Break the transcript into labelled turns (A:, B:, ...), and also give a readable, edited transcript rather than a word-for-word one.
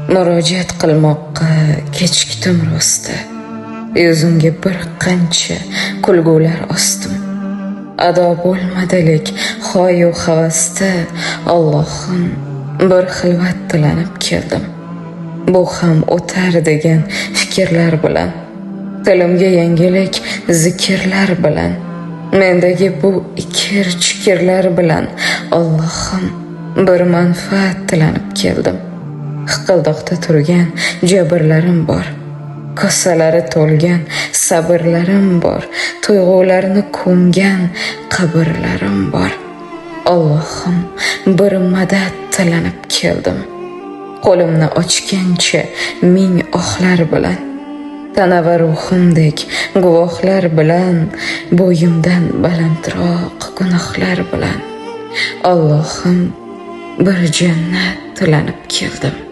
A: murojaat qilmoqqa kechikdim rosti. Yuzimga bir qancha kulgular osdim. Ado bo'lmadalik xoyu havasda Allohim bir xilvat tilanib keldim. Bu ham o'tar degan fikrlar bilan, tilimga yangilik zikrlar bilan, mendagi bu ikir-chikirlar bilan Allohim bir manfaat tilanib keldim. Hiqildoqda turgan jabrlarim bor, kosalari to'lgan sabrlarim bor, tuyg'ularni ko'mgan qabrlarim bor. Allohim bir madad tilanib keldim. Qo'limni ochgancha ming ohlar bilan, tana va ruhimdek guvohlar bilan, bo'yimdan balandroq gunohlar bilan Allohim bir jannat tilanib keldim.